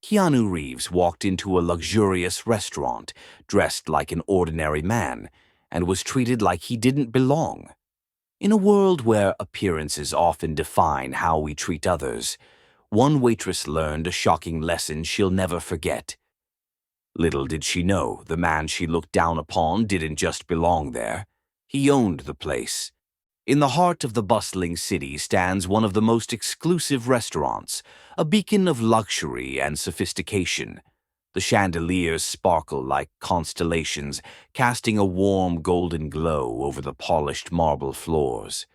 Keanu Reeves walked into a luxurious restaurant, dressed like an ordinary man, and was treated like he didn't belong. In a world where appearances often define how we treat others, one waitress learned a shocking lesson she'll never forget. Little did she know the man she looked down upon didn't just belong there. He owned the place. In the heart of the bustling city stands one of the most exclusive restaurants, a beacon of luxury and sophistication. The chandeliers sparkle like constellations, casting a warm golden glow over the polished marble floors.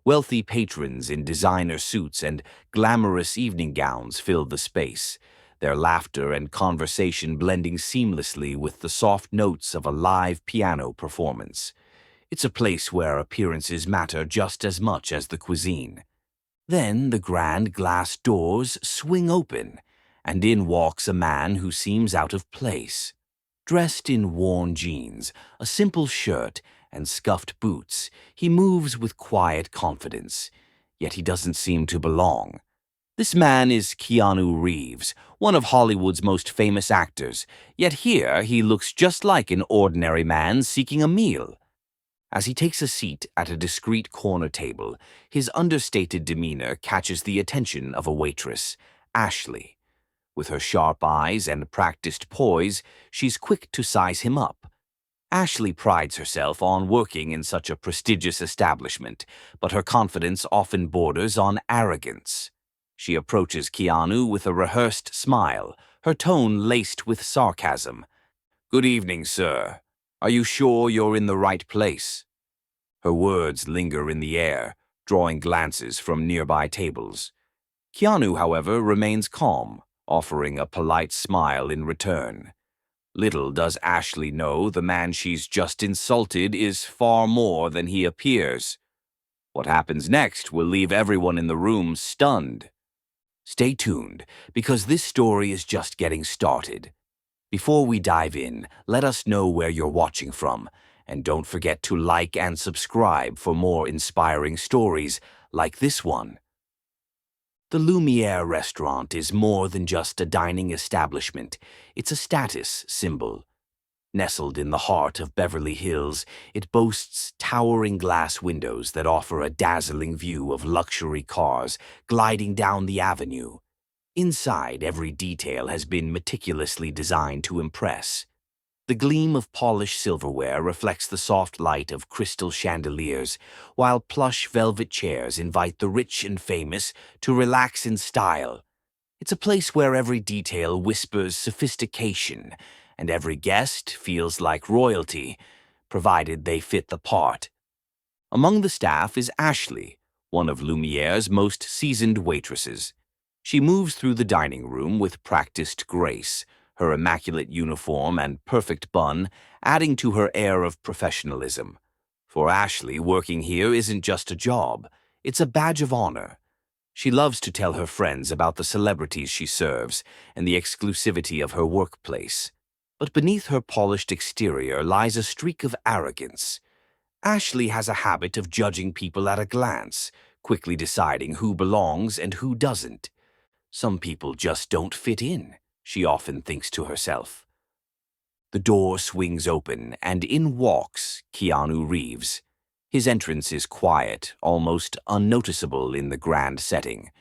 Wealthy patrons in designer suits and glamorous evening gowns fill the space, their laughter and conversation blending seamlessly with the soft notes of a live piano performance. It's a place where appearances matter just as much as the cuisine. Then the grand glass doors swing open, and in walks a man who seems out of place. Dressed in worn jeans, a simple shirt, and scuffed boots, he moves with quiet confidence, yet he doesn't seem to belong. This man is Keanu Reeves, one of Hollywood's most famous actors, yet here he looks just like an ordinary man seeking a meal. As he takes a seat at a discreet corner table, his understated demeanor catches the attention of a waitress, Ashley. With her sharp eyes and practiced poise, she's quick to size him up. Ashley prides herself on working in such a prestigious establishment, but her confidence often borders on arrogance. She approaches Keanu with a rehearsed smile, her tone laced with sarcasm. "Good evening, sir. Are you sure you're in the right place?" Her words linger in the air, drawing glances from nearby tables. Keanu, however, remains calm, offering a polite smile in return. Little does Ashley know the man she's just insulted is far more than he appears. What happens next will leave everyone in the room stunned. Stay tuned, because this story is just getting started. Before we dive in, let us know where you're watching from, and don't forget to like and subscribe for more inspiring stories like this one. The Lumiere restaurant is more than just a dining establishment. It's a status symbol. Nestled in the heart of Beverly Hills, it boasts towering glass windows that offer a dazzling view of luxury cars gliding down the avenue. Inside, every detail has been meticulously designed to impress. The gleam of polished silverware reflects the soft light of crystal chandeliers, while plush velvet chairs invite the rich and famous to relax in style. It's a place where every detail whispers sophistication, and every guest feels like royalty, provided they fit the part. Among the staff is Ashley, one of Lumiere's most seasoned waitresses. She moves through the dining room with practiced grace, her immaculate uniform and perfect bun adding to her air of professionalism. For Ashley, working here isn't just a job, it's a badge of honor. She loves to tell her friends about the celebrities she serves and the exclusivity of her workplace. But beneath her polished exterior lies a streak of arrogance. Ashley has a habit of judging people at a glance, quickly deciding who belongs and who doesn't. Some people just don't fit in, she often thinks to herself. The door swings open, and in walks Keanu Reeves. His entrance is quiet, almost unnoticeable in the grand setting.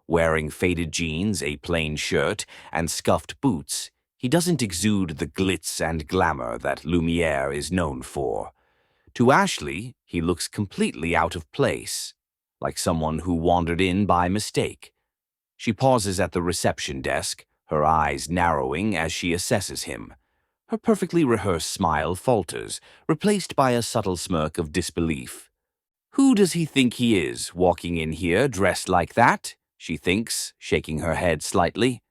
Wearing faded jeans, a plain shirt, and scuffed boots, he doesn't exude the glitz and glamour that Lumiere is known for. To Ashley, he looks completely out of place, like someone who wandered in by mistake. She pauses at the reception desk, her eyes narrowing as she assesses him. Her perfectly rehearsed smile falters, replaced by a subtle smirk of disbelief. "Who does he think he is, walking in here dressed like that?" she thinks, shaking her head slightly.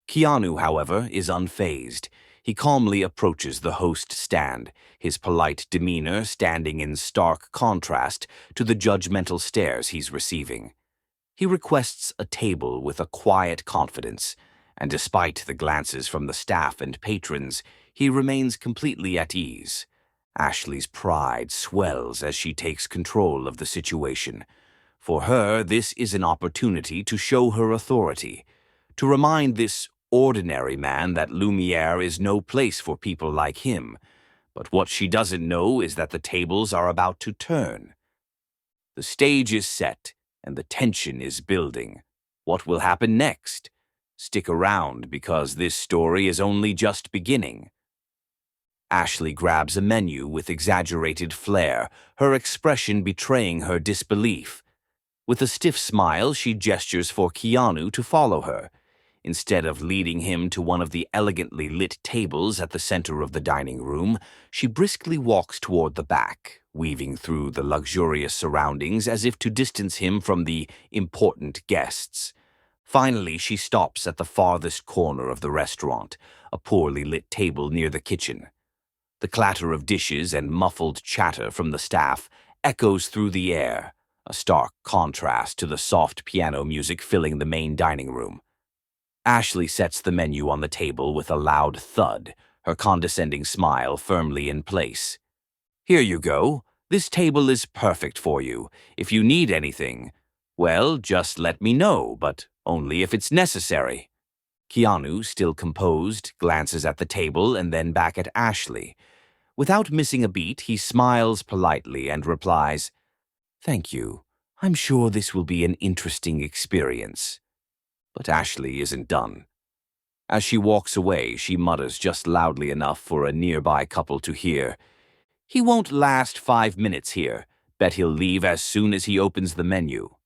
Keanu, however, is unfazed. He calmly approaches the host stand, his polite demeanor standing in stark contrast to the judgmental stares he's receiving. He requests a table with a quiet confidence, and despite the glances from the staff and patrons, he remains completely at ease. Ashley's pride swells as she takes control of the situation. For her, this is an opportunity to show her authority, to remind this ordinary man that Lumiere is no place for people like him, but what she doesn't know is that the tables are about to turn. The stage is set, and the tension is building. What will happen next? Stick around, because this story is only just beginning. Ashley grabs a menu with exaggerated flair, her expression betraying her disbelief. With a stiff smile, she gestures for Keanu to follow her. Instead of leading him to one of the elegantly lit tables at the center of the dining room, she briskly walks toward the back, weaving through the luxurious surroundings as if to distance him from the important guests. Finally, she stops at the farthest corner of the restaurant, a poorly lit table near the kitchen. The clatter of dishes and muffled chatter from the staff echoes through the air, a stark contrast to the soft piano music filling the main dining room. Ashley sets the menu on the table with a loud thud, her condescending smile firmly in place. "Here you go. This table is perfect for you. If you need anything, well, just let me know, but only if it's necessary." Keanu, still composed, glances at the table and then back at Ashley. Without missing a beat, he smiles politely and replies, "Thank you. I'm sure this will be an interesting experience." But Ashley isn't done. As she walks away, she mutters just loudly enough for a nearby couple to hear, "He won't last 5 minutes here. Bet he'll leave as soon as he opens the menu."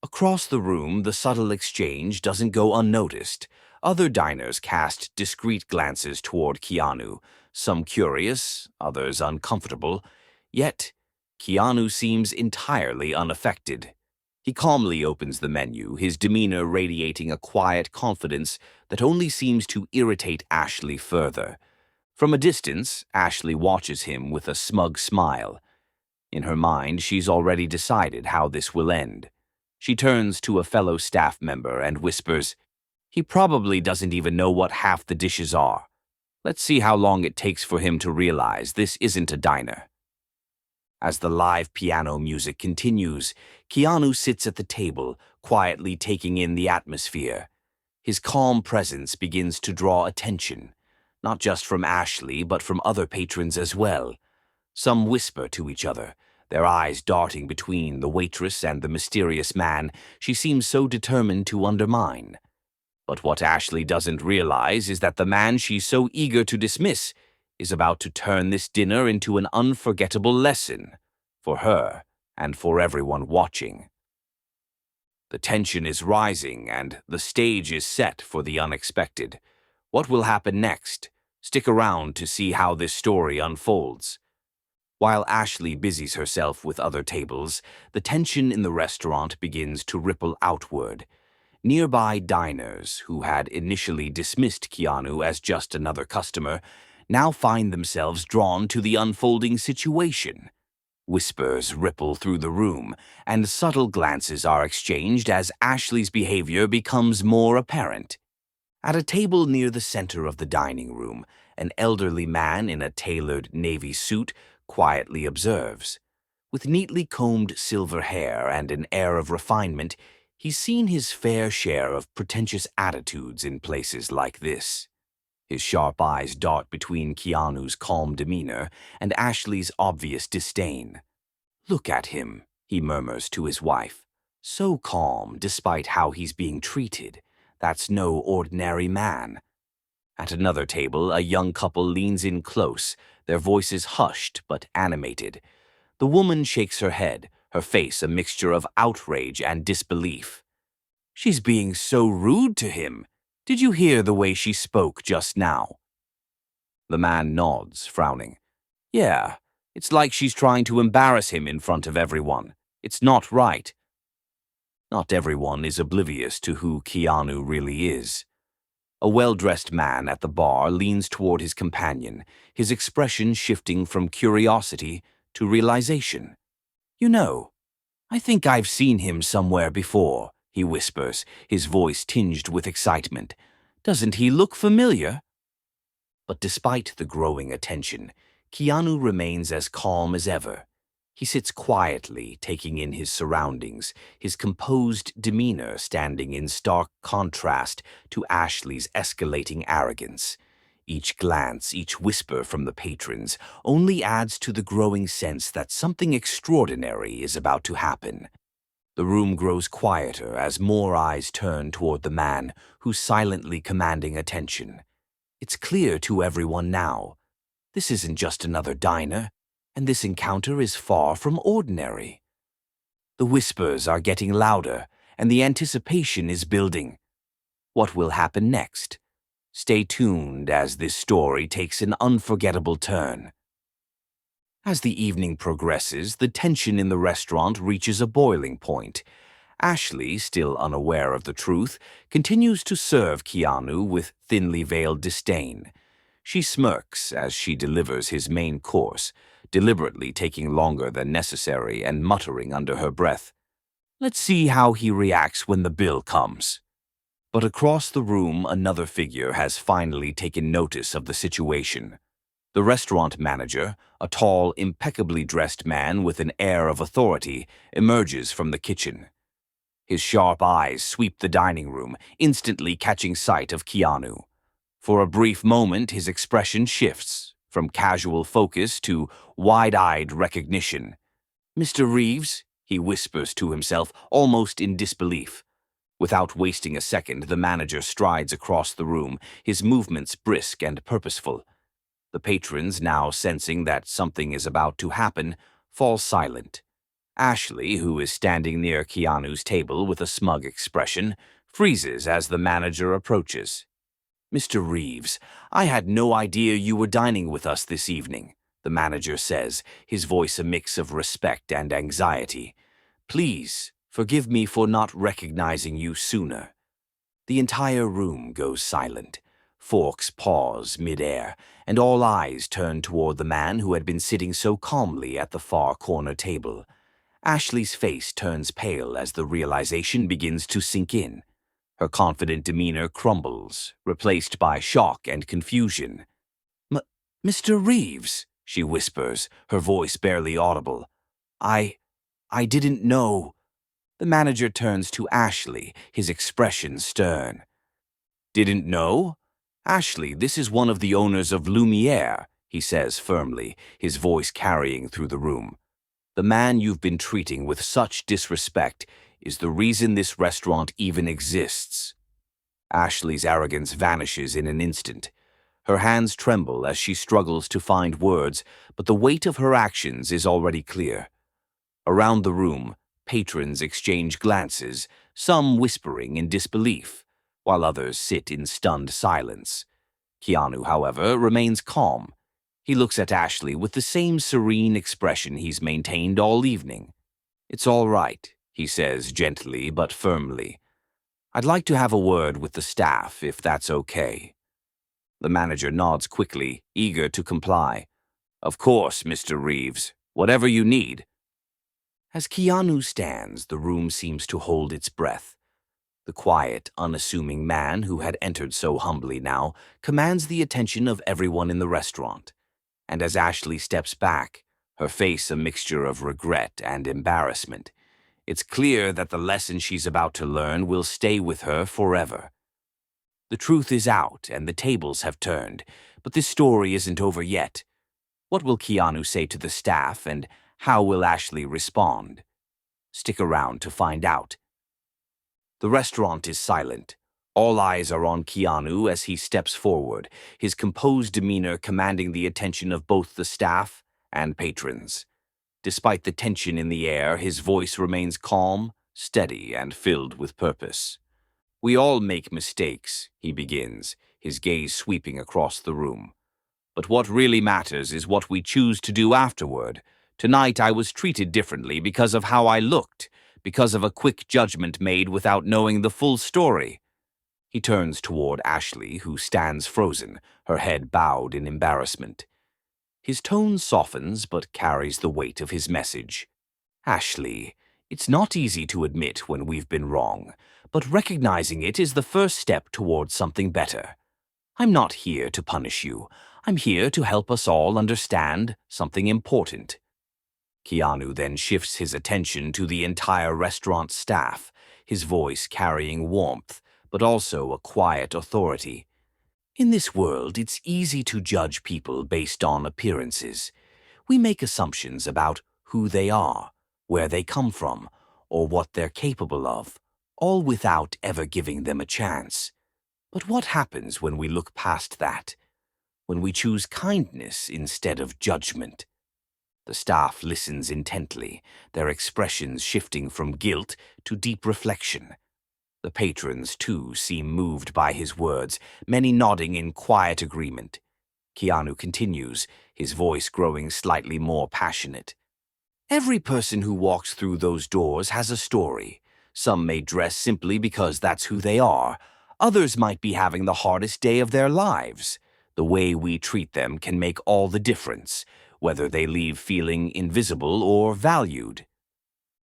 Across the room, the subtle exchange doesn't go unnoticed. Other diners cast discreet glances toward Keanu, some curious, others uncomfortable. Yet, Keanu seems entirely unaffected. He calmly opens the menu, his demeanor radiating a quiet confidence that only seems to irritate Ashley further. From a distance, Ashley watches him with a smug smile. In her mind, she's already decided how this will end. She turns to a fellow staff member and whispers, "He probably doesn't even know what half the dishes are. Let's see how long it takes for him to realize this isn't a diner." As the live piano music continues, Keanu sits at the table, quietly taking in the atmosphere. His calm presence begins to draw attention, not just from Ashley, but from other patrons as well. Some whisper to each other, their eyes darting between the waitress and the mysterious man she seems so determined to undermine. But what Ashley doesn't realize is that the man she's so eager to dismiss is about to turn this dinner into an unforgettable lesson for her and for everyone watching. The tension is rising and the stage is set for the unexpected. What will happen next? Stick around to see how this story unfolds. While Ashley busies herself with other tables, the tension in the restaurant begins to ripple outward. Nearby diners, who had initially dismissed Keanu as just another customer, now find themselves drawn to the unfolding situation. Whispers ripple through the room, and subtle glances are exchanged as Ashley's behavior becomes more apparent. At a table near the center of the dining room, an elderly man in a tailored navy suit quietly observes. With neatly combed silver hair and an air of refinement, he's seen his fair share of pretentious attitudes in places like this. His sharp eyes dart between Keanu's calm demeanor and Ashley's obvious disdain. "Look at him," he murmurs to his wife. "So calm despite how he's being treated. That's no ordinary man." At another table, a young couple leans in close, their voices hushed but animated. The woman shakes her head, her face a mixture of outrage and disbelief. "She's being so rude to him. Did you hear the way she spoke just now?" The man nods, frowning. "Yeah, it's like she's trying to embarrass him in front of everyone. It's not right." Not everyone is oblivious to who Keanu really is. A well-dressed man at the bar leans toward his companion, his expression shifting from curiosity to realization. "You know, I think I've seen him somewhere before," he whispers, his voice tinged with excitement. "Doesn't he look familiar?" But despite the growing attention, Keanu remains as calm as ever. He sits quietly, taking in his surroundings, his composed demeanor standing in stark contrast to Ashley's escalating arrogance. Each glance, each whisper from the patrons only adds to the growing sense that something extraordinary is about to happen. The room grows quieter as more eyes turn toward the man who's silently commanding attention. It's clear to everyone now. This isn't just another diner, and this encounter is far from ordinary. The whispers are getting louder, and the anticipation is building. What will happen next? Stay tuned as this story takes an unforgettable turn. As the evening progresses, the tension in the restaurant reaches a boiling point. Ashley, still unaware of the truth, continues to serve Keanu with thinly veiled disdain. She smirks as she delivers his main course, deliberately taking longer than necessary and muttering under her breath, "Let's see how he reacts when the bill comes." But across the room, another figure has finally taken notice of the situation. The restaurant manager, a tall, impeccably dressed man with an air of authority, emerges from the kitchen. His sharp eyes sweep the dining room, instantly catching sight of Keanu. For a brief moment, his expression shifts, from casual focus to wide-eyed recognition. "Mr. Reeves," he whispers to himself, almost in disbelief. Without wasting a second, the manager strides across the room, his movements brisk and purposeful. The patrons, now sensing that something is about to happen, fall silent. Ashley, who is standing near Keanu's table with a smug expression, freezes as the manager approaches. "Mr. Reeves, I had no idea you were dining with us this evening," the manager says, his voice a mix of respect and anxiety. "Please, forgive me for not recognizing you sooner." The entire room goes silent. Forks pause midair, and all eyes turn toward the man who had been sitting so calmly at the far corner table. Ashley's face turns pale as the realization begins to sink in. Her confident demeanor crumbles, replaced by shock and confusion. "Mr. Reeves," she whispers, her voice barely audible. I didn't know." The manager turns to Ashley, his expression stern. "Didn't know? Ashley, this is one of the owners of Lumiere," he says firmly, his voice carrying through the room. "The man you've been treating with such disrespect is the reason this restaurant even exists." Ashley's arrogance vanishes in an instant. Her hands tremble as she struggles to find words, but the weight of her actions is already clear. Around the room, patrons exchange glances, some whispering in disbelief, while others sit in stunned silence. Keanu, however, remains calm. He looks at Ashley with the same serene expression he's maintained all evening. "It's all right," he says gently but firmly. "I'd like to have a word with the staff, if that's okay." The manager nods quickly, eager to comply. "Of course, Mr. Reeves. Whatever you need." As Keanu stands, the room seems to hold its breath. The quiet, unassuming man who had entered so humbly now commands the attention of everyone in the restaurant. And as Ashley steps back, her face a mixture of regret and embarrassment, it's clear that the lesson she's about to learn will stay with her forever. The truth is out and the tables have turned, but this story isn't over yet. What will Keanu say to the staff, and how will Ashley respond? Stick around to find out. The restaurant is silent. All eyes are on Keanu as he steps forward, his composed demeanor commanding the attention of both the staff and patrons. Despite the tension in the air, his voice remains calm, steady, and filled with purpose. "We all make mistakes," he begins, his gaze sweeping across the room. "But what really matters is what we choose to do afterward. Tonight I was treated differently because of how I looked, because of a quick judgment made without knowing the full story." He turns toward Ashley, who stands frozen, her head bowed in embarrassment. His tone softens but carries the weight of his message. "Ashley, it's not easy to admit when we've been wrong, but recognizing it is the first step towards something better. I'm not here to punish you. I'm here to help us all understand something important." Keanu then shifts his attention to the entire restaurant staff, his voice carrying warmth, but also a quiet authority. In this world, it's easy to judge people based on appearances. We make assumptions about who they are, where they come from, or what they're capable of, all without ever giving them a chance. But what happens when we look past that? When we choose kindness instead of judgment? The staff listens intently, their expressions shifting from guilt to deep reflection. The patrons, too, seem moved by his words, many nodding in quiet agreement. Keanu continues, his voice growing slightly more passionate. Every person who walks through those doors has a story. Some may dress simply because that's who they are. Others might be having the hardest day of their lives. The way we treat them can make all the difference, whether they leave feeling invisible or valued.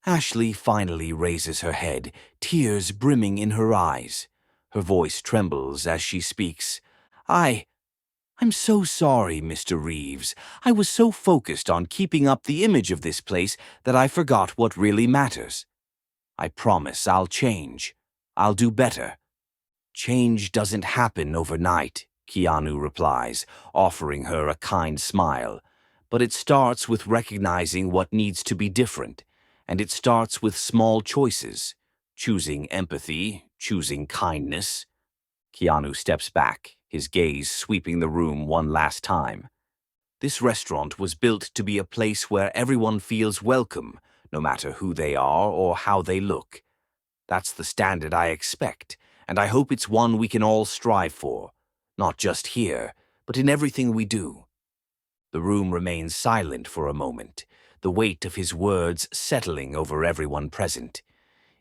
Ashley finally raises her head, tears brimming in her eyes. Her voice trembles as she speaks. I'm so sorry, Mr. Reeves. I was so focused on keeping up the image of this place that I forgot what really matters. I promise I'll change. I'll do better. Change doesn't happen overnight, Keanu replies, offering her a kind smile. But it starts with recognizing what needs to be different, and it starts with small choices. Choosing empathy, choosing kindness. Keanu steps back, his gaze sweeping the room one last time. This restaurant was built to be a place where everyone feels welcome, no matter who they are or how they look. That's the standard I expect, and I hope it's one we can all strive for, not just here, but in everything we do. The room remains silent for a moment, the weight of his words settling over everyone present.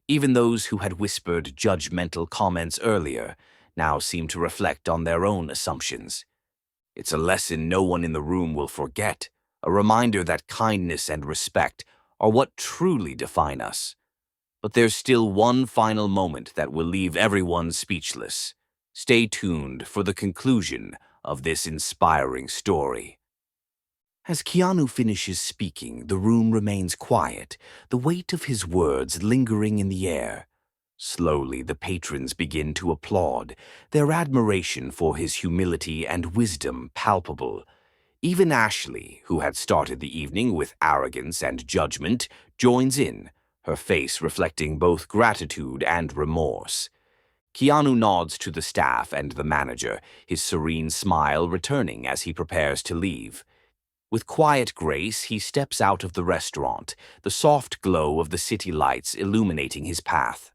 Even those who had whispered judgmental comments earlier now seem to reflect on their own assumptions. It's a lesson no one in the room will forget, a reminder that kindness and respect are what truly define us. But there's still one final moment that will leave everyone speechless. Stay tuned for the conclusion of this inspiring story. As Keanu finishes speaking, the room remains quiet, the weight of his words lingering in the air. Slowly, the patrons begin to applaud, their admiration for his humility and wisdom palpable. Even Ashley, who had started the evening with arrogance and judgment, joins in, her face reflecting both gratitude and remorse. Keanu nods to the staff and the manager, his serene smile returning as he prepares to leave. With quiet grace, he steps out of the restaurant, the soft glow of the city lights illuminating his path.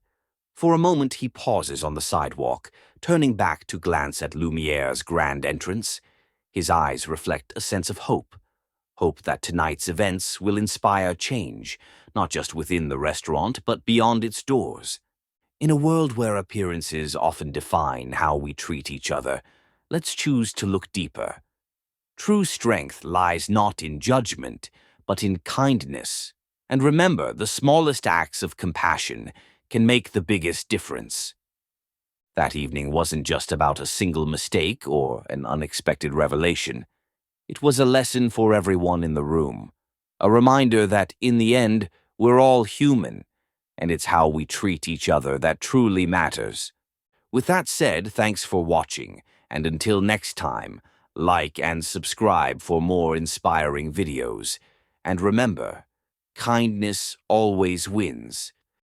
For a moment he pauses on the sidewalk, turning back to glance at Lumiere's grand entrance. His eyes reflect a sense of hope. Hope that tonight's events will inspire change, not just within the restaurant, but beyond its doors. In a world where appearances often define how we treat each other, let's choose to look deeper. True strength lies not in judgment, but in kindness. And remember, the smallest acts of compassion can make the biggest difference. That evening wasn't just about a single mistake or an unexpected revelation. It was a lesson for everyone in the room, a reminder that, in the end, we're all human, and it's how we treat each other that truly matters. With that said, thanks for watching, and until next time, like and subscribe for more inspiring videos. And remember, kindness always wins.